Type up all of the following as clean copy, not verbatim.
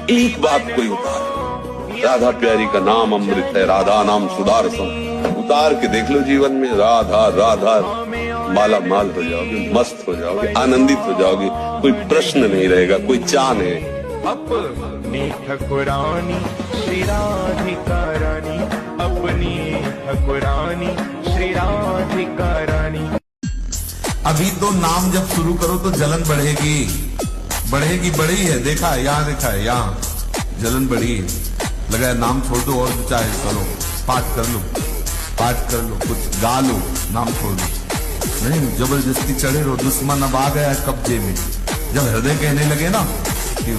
एक बात कोई उतार, राधा प्यारी का नाम अमृत है, राधा नाम सुधारसम, उतार के देख लो जीवन में, राधा राधा, माला माल हो जाओगे, मस्त हो जाओगे, आनंदित हो जाओगे, कोई प्रश्न नहीं रहेगा, कोई चाह नहीं। अपनी ठकुरानी श्री राधिका रानी, अपनी ठकुरानी श्री राधिका रानी। अभी तो नाम जब शुरू करो तो जलन बढ़ेगी, बढ़ेगी, बढ़ी है, देखा है, यहाँ देखा है, यहाँ जलन बढ़ी है। लगा है नाम छोड़ दो और चाहे करो, पाठ कर लो, पाठ कर लो, कुछ गा लो, नाम छोड़ दो। नहीं, जबरदस्ती चढ़े रहो, दुश्मन अब आ गया है कब्जे में। जब हृदय कहने लगे ना कि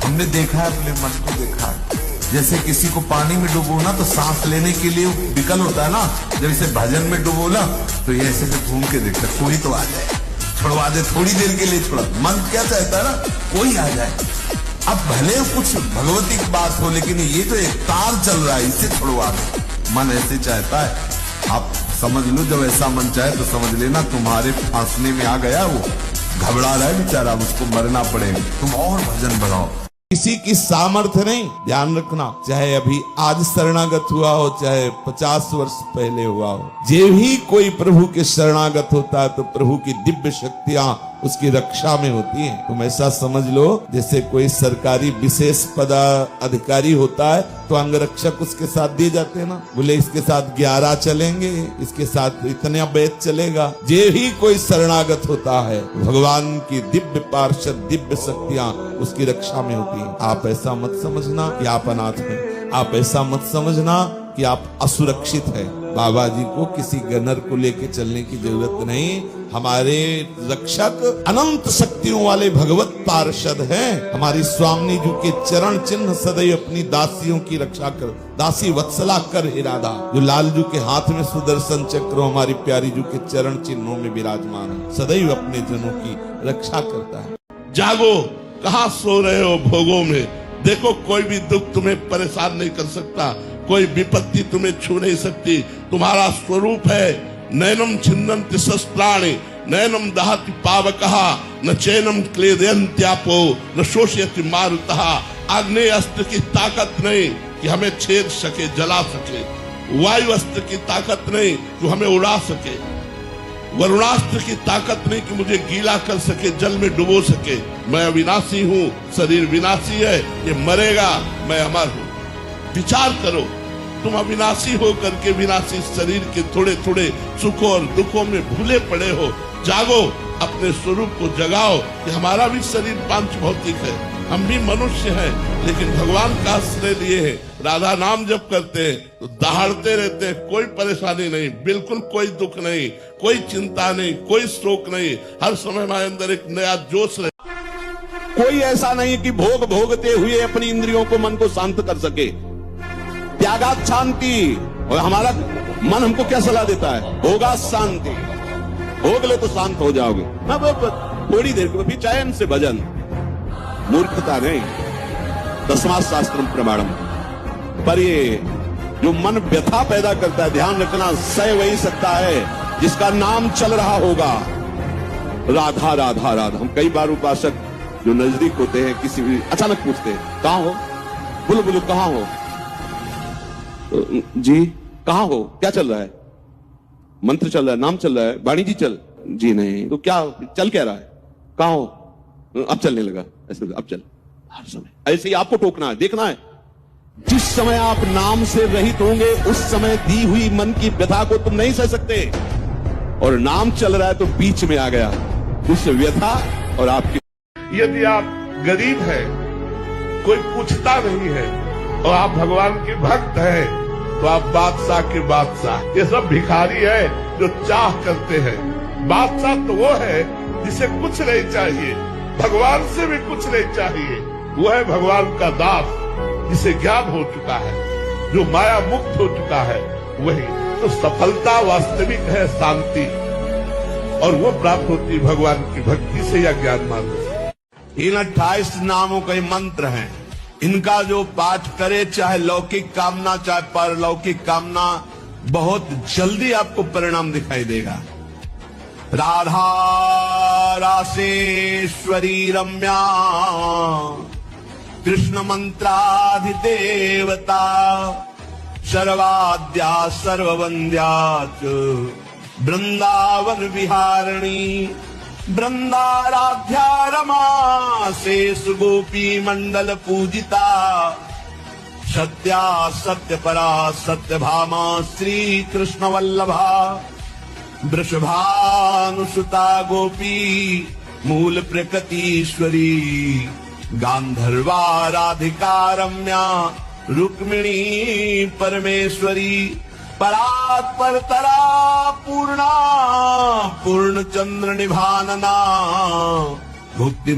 हमने देखा है, अपने मन को देखा है, जैसे किसी को पानी में डुबो ना तो सांस लेने के लिए विकल होता है ना, जब इसे भजन में डुबो ना तो ये ऐसे घूम के देखता, कोई तो आ जाए, छुड़वा दे, थोड़ी देर के लिए छोड़ा। मन क्या चाहता है ना, कोई आ जाए। अब भले कुछ भगवती की बात हो, लेकिन ये तो एक तार चल रहा है, इसे छुड़वा दे। मन ऐसे चाहता है, आप समझ लो, जब ऐसा मन चाहे तो समझ लेना तुम्हारे फांसने में आ गया, वो घबरा रहा है बेचारा, उसको मरना पड़ेगा, तुम और भजन बढ़ाओ। किसी की सामर्थ्य नहीं, ध्यान रखना, चाहे अभी आज शरणागत हुआ हो, चाहे 50 वर्ष पहले हुआ हो, जे भी कोई प्रभु के शरणागत होता है तो प्रभु की दिव्य शक्तियां उसकी रक्षा में होती हैं। तुम ऐसा समझ लो जैसे कोई सरकारी विशेष पदाधिकारी होता है तो अंगरक्षक उसके साथ दिए जाते हैं ना, बोले इसके साथ 11 चलेंगे, इसके साथ इतना बैच चलेगा। जे भी कोई शरणागत होता है भगवान की दिव्य पार्षद, दिव्य शक्तियां उसकी रक्षा में होती हैं। आप ऐसा मत समझना कि आप अनाथ हैं, आप ऐसा मत समझना कि आप असुरक्षित हैं। बाबा जी को किसी गनर को लेके चलने की जरूरत नहीं, हमारे रक्षक अनंत शक्तियों वाले भगवत पार्षद हैं। हमारी स्वामी जी के चरण चिन्ह सदैव अपनी दासियों की रक्षा कर, दासी वत्सला कर हे राधा, जो लाल जी के हाथ में सुदर्शन चक्र हमारी प्यारी जी के चरण चिन्हों में विराजमान है, सदैव अपने जनों की रक्षा करता है। जागो, कहाँ सो रहे हो भोगों में, देखो कोई भी दुख तुम्हें परेशान नहीं कर सकता, कोई विपत्ति तुम्हें छू नहीं सकती। तुम्हारा स्वरूप है नैनम छिन्नन्ति शस्त्राणि, नैनम दहति पावकः, न चैनम क्लेदयन्त्यापो, न शोषयति मारुतः। आग्नेय अस्त्र की ताकत नहीं कि हमें छेद सके, जला सके, वायु अस्त्र की ताकत नहीं कि हमें उड़ा सके, वरुणास्त्र की ताकत नहीं कि मुझे गीला कर सके, जल में डुबो सके। मैं अविनाशी हूँ, शरीर विनाशी है, ये मरेगा, मैं अमर हूँ। विचार करो, तुम अविनाशी हो करके विनाशी शरीर के थोड़े थोड़े सुखों और दुखों में भूले पड़े हो। जागो, अपने स्वरूप को जगाओ कि हमारा भी शरीर पांच भौतिक है, हम भी मनुष्य हैं, लेकिन भगवान का आश्रय लिए हैं। राधा नाम जप करते हैं तो दहाड़ते रहते हैं, कोई परेशानी नहीं, बिल्कुल कोई दुख नहीं, कोई चिंता नहीं, कोई शोक नहीं, हर समय हमारे अंदर एक नया जोश रहे। कोई ऐसा नहीं कि भोग भोगते हुए अपनी इंद्रियों को, मन को शांत कर सके। त्यागात शांति, और हमारा मन हमको क्या सलाह देता है, भोगा शांति, भोग ले तो शांत हो जाओगे। थोड़ी देर के फिर चैन से भजन, मूर्खता नहीं, दसवां शास्त्रम प्रमाणम। पर ये जो मन व्यथा पैदा करता है, ध्यान रखना, सह वही सकता है जिसका नाम चल रहा होगा। राधा राधा राधा। हम कई बार उपासक जो नजदीक होते हैं, किसी भी अचानक पूछते हैं, कहाँ हो, बोलो बोलो कहाँ हो, जी कहाँ हो, क्या चल रहा है, मंत्र चल रहा है, नाम चल रहा है, वाणी जी चल, जी नहीं, तो क्या चल क्या रहा है, कहाँ हो, अब चलने लगा, ऐसे अब चल। हर समय ऐसे ही आपको टोकना है, देखना है, जिस समय आप नाम से रहित होंगे उस समय दी हुई मन की व्यथा को तुम नहीं सह सकते, और नाम चल रहा है तो बीच में आ गया उस व्यथा और आपकी। यदि आप गरीब हैं, कोई पूछता नहीं है, और आप भगवान के भक्त हैं, तो आप बादशाह के बादशाह। ये सब भिखारी है जो चाह करते हैं। बादशाह तो वो है जिसे कुछ नहीं चाहिए, भगवान से भी कुछ नहीं चाहिए। वो है भगवान का दास, जिसे ज्ञान हो चुका है, जो माया मुक्त हो चुका है, वही तो सफलता वास्तविक है, शांति, और वो प्राप्त होती है भगवान की भक्ति से या ज्ञान मार्ग से। इन 28 नामों के मंत्र हैं, इनका जो पाठ करे, चाहे लौकिक कामना चाहे परलौकिक कामना, बहुत जल्दी आपको परिणाम दिखाई देगा। राधा रासेश्वरी रम्या कृष्ण मंत्राधिदेवता सर्वाद्या सर्ववन्द्या च वृंदावन विहारिणी वृंदाराध्या रमा शेष गोपी मंडल पूजिता सत्या सत्यपरा सत्यभामा श्री कृष्ण वल्लभा वृषभानुसुता गोपी मूल प्रकृतीश्वरी गांधर्वा राधिका रम्या रुक्मिणी परमेश्वरी परात् परतरा पूर्णा पूर्णचंद्र निभानना भुक्ति